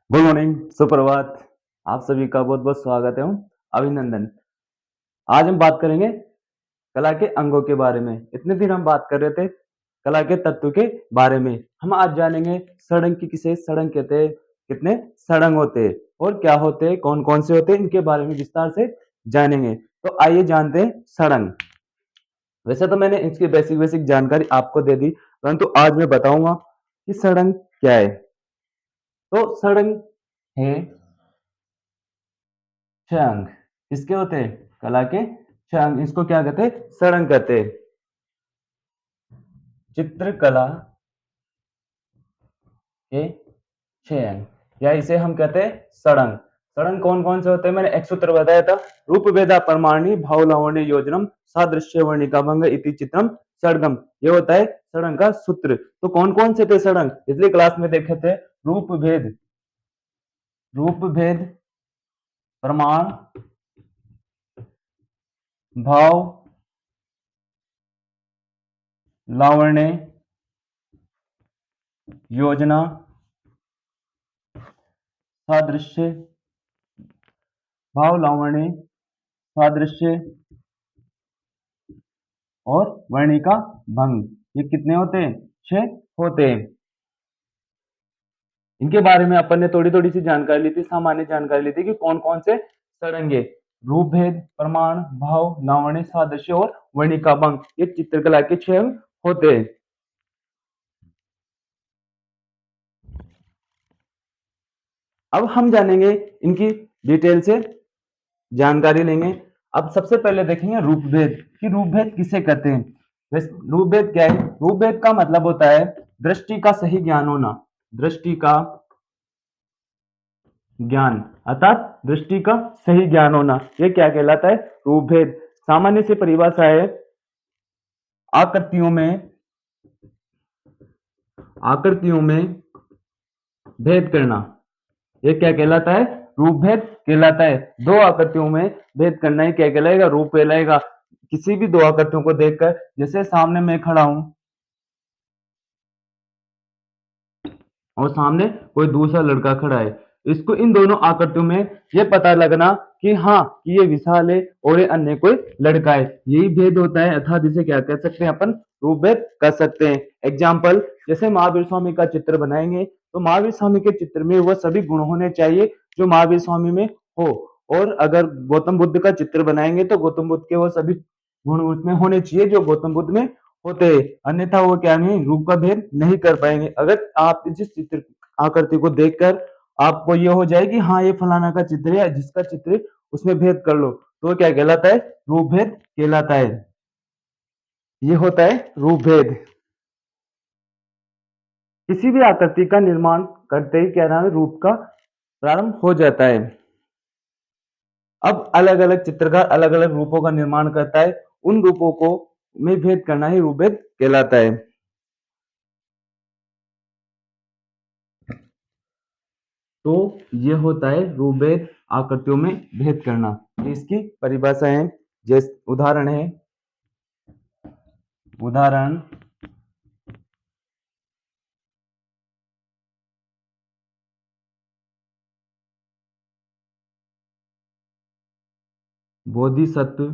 Good morning, सुप्रभात। आप सभी का बहुत बहुत स्वागत है। अभिनंदन। आज हम बात करेंगे कला के अंगों के बारे में। इतने दिन हम बात कर रहे थे कला के तत्व के बारे में। हम आज जानेंगे सड़ंग की किसे सड़ंग कहते हैं, कितने सड़ंग होते हैं और क्या होते हैं, कौन कौन से होते हैं, इनके बारे में विस्तार से जानेंगे। तो आइए जानते हैं सड़ंग। वैसे तो मैंने इसकी बेसिक बेसिक जानकारी आपको दे दी, परंतु आज मैं बताऊंगा कि सड़ंग क्या है। तो सड़ंग है छह अंग। किसके होते हैं? कला के छह अंग। इसको क्या कहते हैं? सड़ंग कहते हैं। चित्रकला के छह अंग, या इसे हम कहते हैं सड़ंग। सड़ंग कौन कौन से होते हैं? मैंने एक सूत्र बताया था, रूप भेदा परमाणी भाव लावण्य योजनम सादृश्य वर्णिका भंग इति चित्रम सड़गम। ये होता है सड़ंग का सूत्र। तो कौन कौन से थे सड़ंग? पिछली क्लास में देखे थे। रूप भेद प्रमाण भाव लावण्य योजना सादृश्य भाव लावण्य सादृश्य और वर्णिका भंग। ये कितने होते हैं? छह होते हैं। इनके बारे में अपन ने थोड़ी थोड़ी सी जानकारी ली थी, सामान्य जानकारी ली थी कि कौन कौन से सड़ंगे। रूप भेद प्रमाण भाव लावण्य सादृश्य और वर्णिका भंग, ये चित्रकला के छह अंग होते हैं। अब हम जानेंगे इनकी डिटेल से जानकारी लेंगे। अब सबसे पहले देखेंगे रूप भेद कि रूप भेद किसे कहते हैं। रूप भेद क्या है? रूप भेद का मतलब होता है दृष्टि का सही ज्ञान होना। दृष्टि का ज्ञान, अर्थात दृष्टि का सही ज्ञान होना, ये क्या कहलाता है? रूप भेद। सामान्य से परिभाषा है आकृतियों में आकृतियों में भेद करना। ये क्या कहलाता है? रूप भेद कहलाता है। दो आकृतियों में भेद करना ही क्या कहलाएगा? रूप कहलाएगा। किसी भी दो आकृतियों को देखकर, जैसे सामने मैं खड़ा हूं और सामने कोई दूसरा लड़का खड़ा है, इसको इन दोनों आकृतियों में यह पता लगना कि हाँ कि ये विशाल है और ये अन्य कोई लड़का है, यही भेद होता है। अर्थात इसे क्या कह सकते हैं? अपन रूप भेद कर सकते हैं। एग्जाम्पल, जैसे महावीर स्वामी का चित्र बनाएंगे तो महावीर स्वामी के चित्र में वह सभी गुण होने चाहिए जो महावीर स्वामी में हो। और अगर गौतम बुद्ध का चित्र बनाएंगे तो गौतम बुद्ध के वो सभी गुण उसमें होने चाहिए जो गौतम बुद्ध में होते हैं, अन्यथा वो क्या नहीं, रूप का भेद नहीं कर पाएंगे। अगर आप जिस चित्र आकृति को देखकर आपको ये हो जाए कि हाँ ये फलाना का चित्र है, जिसका चित्र उसमें भेद कर लो, तो क्या कहलाता है? रूप भेद कहलाता है। ये होता है रूप भेद। किसी भी आकृति का निर्माण करते ही क्या नाम है? रूप का प्रारंभ हो जाता है। अब अलग अलग चित्रकार अलग अलग रूपों का निर्माण करता है, उन रूपों को में भेद करना ही रूप भेद कहलाता है। तो ये होता है रूप भेद, आकृतियों में भेद करना। ये इसकी परिभाषा है। जैसे उदाहरण बोधिसत्व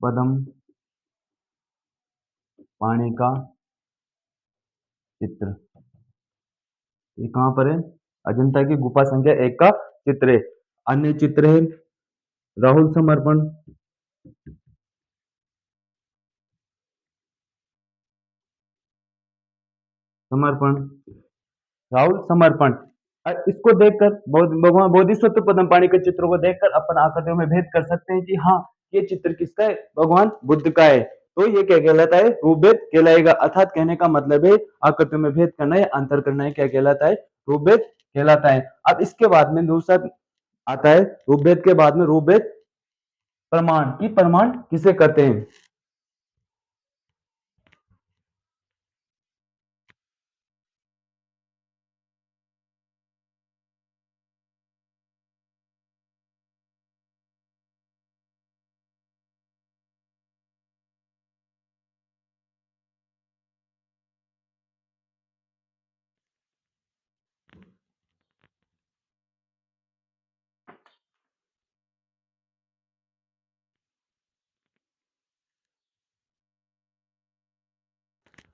पदम पाणी का चित्र। ये कहां पर है? अजंता की गुफा संख्या 1 का चित्र है। अन्य चित्र है राहुल समर्पण समर्पण राहुल समर्पण। इसको देखकर भगवान बोधिसत्व पद्म पाणी के चित्रों को देखकर अपन आकृतियों में भेद कर सकते हैं कि हाँ ये चित्र किसका है? भगवान बुद्ध का है। तो ये क्या कहलाता है? रूप भेद कहलाएगा। अर्थात कहने का मतलब है आकृतियों में भेद करना या अंतर करना है क्या कहलाता है? रूप भेद कहलाता है। अब इसके बाद में दूसरा आता है रूप भेद के बाद में रूप भेद प्रमाण की। प्रमाण किसे कहते हैं?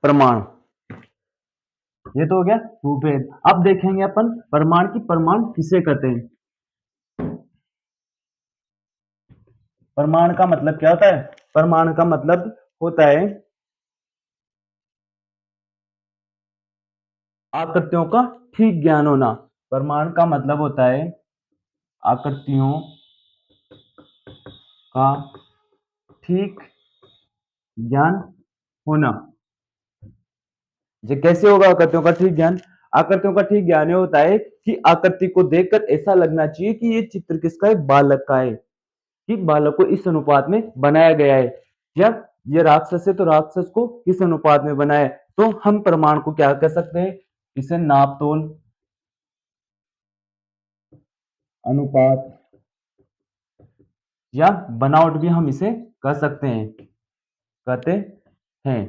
प्रमाण। ये तो हो गया भूभेद। अब देखेंगे अपन प्रमाण की प्रमाण किसे कहते हैं। प्रमाण का मतलब क्या होता है? प्रमाण का मतलब होता है आकृतियों का ठीक ज्ञान होना। प्रमाण का मतलब होता है आकृतियों का ठीक ज्ञान होना। ये कैसे होगा आकृतियों का ठीक ज्ञान? आकृतियों का ठीक ज्ञान ये होता है कि आकृति को देखकर ऐसा लगना चाहिए कि ये चित्र किसका है? बालक का है, कि बालक को इस अनुपात में बनाया गया है। या ये राक्षस है तो राक्षस को किस अनुपात में बनाया है। तो हम प्रमाण को क्या कह सकते हैं? इसे नापतोल अनुपात या बनावट भी हम इसे कह सकते हैं, कहते हैं।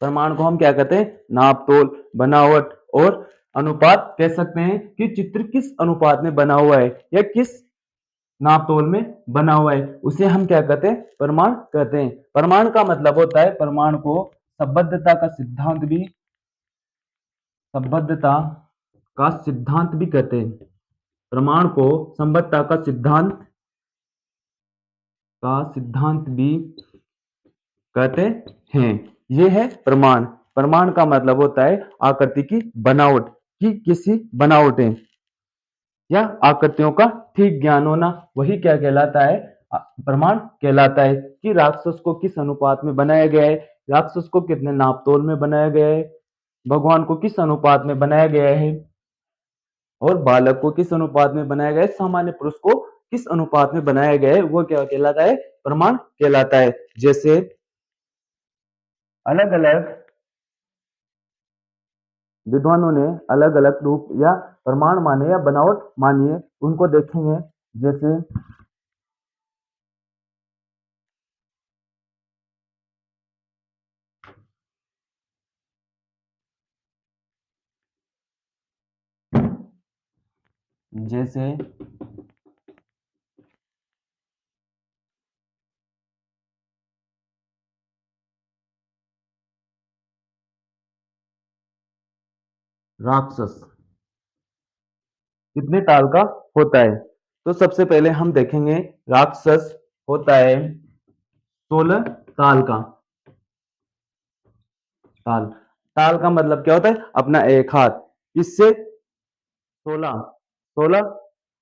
प्रमाण को हम क्या कहते हैं? नापतोल, बनावट और अनुपात कह सकते हैं कि चित्र किस अनुपात में बना हुआ है या किस नापतोल में बना हुआ है, उसे हम क्या कहते हैं? प्रमाण कहते हैं। प्रमाण का मतलब होता है, प्रमाण को संबद्धता का सिद्धांत भी, संबद्धता का सिद्धांत भी कहते हैं। प्रमाण को संबद्धता का सिद्धांत भी कहते हैं। ये है प्रमाण। प्रमाण का मतलब होता है आकृति की बनावट, की किसी बनावटें या आकृतियों का ठीक ज्ञान होना, वही क्या कहलाता है? प्रमाण कहलाता है। कि राक्षस को किस अनुपात में बनाया गया है, राक्षस को कितने नापतोल में बनाया गया है, भगवान को किस अनुपात में बनाया गया है, और बालक को किस अनुपात में बनाया गया है, सामान्य पुरुष को किस अनुपात में बनाया गया है, वो क्या कहलाता है? प्रमाण कहलाता है। जैसे अलग अलग विद्वानों ने अलग अलग रूप या प्रमाण माने या बनावट मानी है, उनको देखेंगे। जैसे जैसे राक्षस कितने ताल का होता है? तो सबसे पहले हम देखेंगे राक्षस होता है 16 ताल का। ताल, ताल का मतलब क्या होता है? अपना एक हाथ। इससे 16 16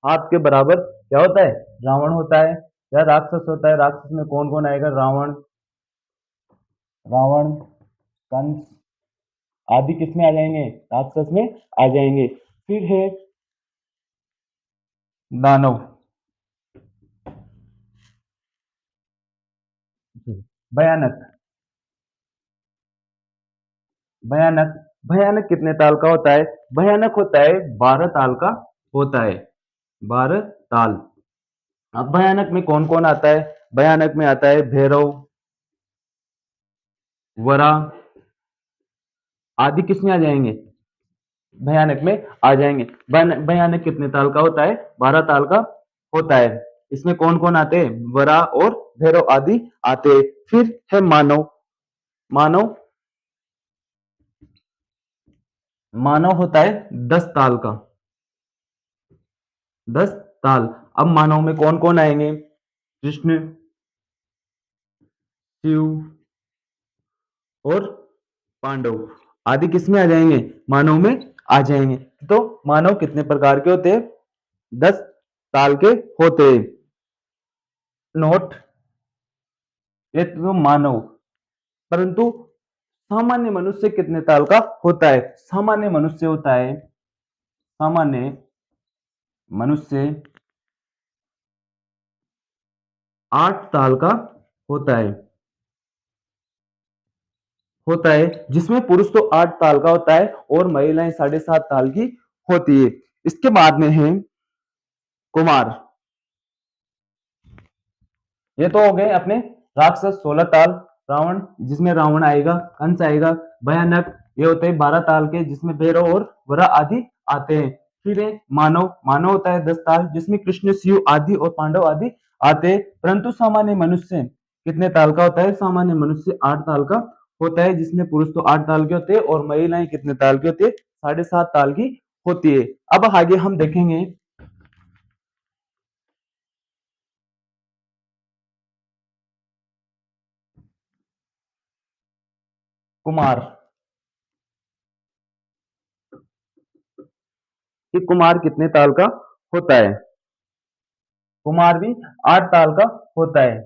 हाथ के बराबर क्या होता है? रावण होता है या राक्षस होता है। राक्षस में कौन कौन आएगा? रावण, रावण, कंस आदि किसमें आ जाएंगे? राक्षस में आ जाएंगे। फिर है दानव, भयानक। भयानक, भयानक कितने ताल का होता है? भयानक होता है 12 ताल का होता है, 12 ताल। अब भयानक में कौन कौन आता है? भयानक में आता है भैरव, वरा आदि किसमें आ जाएंगे? भयानक में आ जाएंगे। भयानक कितने ताल का होता है? 12 ताल का होता है। इसमें कौन कौन आते हैं? वरा और भैरव आदि आते हैं। फिर है मानव। मानव, मानव होता है 10 ताल का, 10 ताल। अब मानव में कौन कौन आएंगे? कृष्ण, शिव और पांडव आदि किसमें आ जाएंगे? मानव में आ जाएंगे। तो मानव कितने प्रकार के होते हैं? 10 ताल के होते हैं। नोट, ये तो मानव, परंतु सामान्य मनुष्य कितने ताल का होता है? सामान्य मनुष्य होता है, सामान्य मनुष्य 8 ताल का होता है, जिसमें पुरुष तो 8 ताल का होता है और महिलाएं 7.5 ताल की होती है। इसके बाद में है कुमार। ये तो हो गए अपने राक्षस 16 ताल, रावण जिसमें रावण आएगा, कंस आएगा। भयानक ये होते हैं 12 ताल के, जिसमें भैरव और वरा आदि आते हैं। फिर है मानव। मानव होता है 10 ताल, जिसमें कृष्ण, शिव आदि और पांडव आदि आते हैं। परंतु सामान्य मनुष्य कितने ताल का होता है? सामान्य मनुष्य 8 ताल का होता है, जिसमें पुरुष तो 8 ताल के होते हैं और महिलाएं कितने ताल की होती है? 7.5 ताल की होती है। अब आगे हम देखेंगे कुमार, कि कुमार कितने ताल का होता है। कुमार भी 8 ताल का होता है,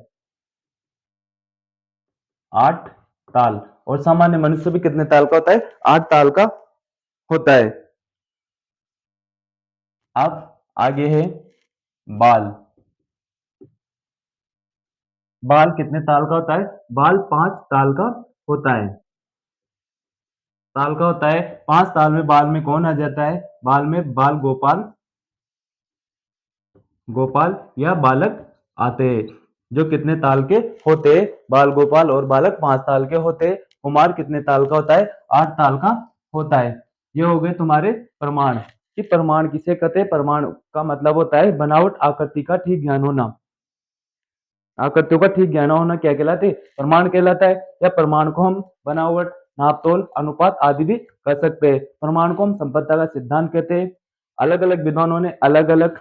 8 ताल। और सामान्य मनुष्य भी कितने ताल का होता है? 8 ताल का होता है। अब आगे है बाल। बाल कितने ताल का होता है? बाल 5 ताल का होता है। ताल का होता है। 5 ताल में बाल में कौन आ जाता है? बाल में बाल गोपाल, गोपाल या बालक आते हैं, जो कितने ताल के होते हैं? बाल गोपाल और बालक 5 ताल के होते हैं। कुमार कितने ताल का होता है? 8 ताल का होता है। ये हो गए तुम्हारे प्रमाण। कि प्रमाण किसे कहते हैं? प्रमाण का मतलब होता है बनावट आकृति का ठीक ज्ञान होना। आकृतियों का ठीक ज्ञान होना क्या कहलाते? प्रमाण कहलाता है। या प्रमाण को हम बनावट, नापतोल, अनुपात आदि भी कर सकते हैं। प्रमाण को हम संपत्ति का सिद्धांत कहते हैं। अलग अलग विद्वानों ने अलग अलग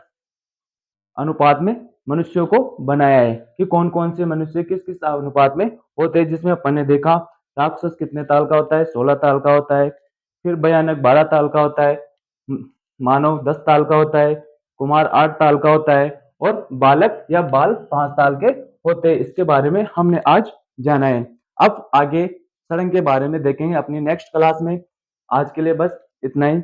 अनुपात में मनुष्यों को बनाया है, कि कौन कौन से मनुष्य किस किस अनुपात में होते हैं। जिसमें अपन ने देखा राक्षस कितने ताल का होता है? 16 ताल का होता है। फिर भयानक 12 ताल का होता है। मानव 10 ताल का होता है। कुमार 8 ताल का होता है। और बालक या बाल 5 ताल के होते हैं। इसके बारे में हमने आज जाना है। अब आगे सड़ंग के बारे में देखेंगे अपनी नेक्स्ट क्लास में। आज के लिए बस इतना ही।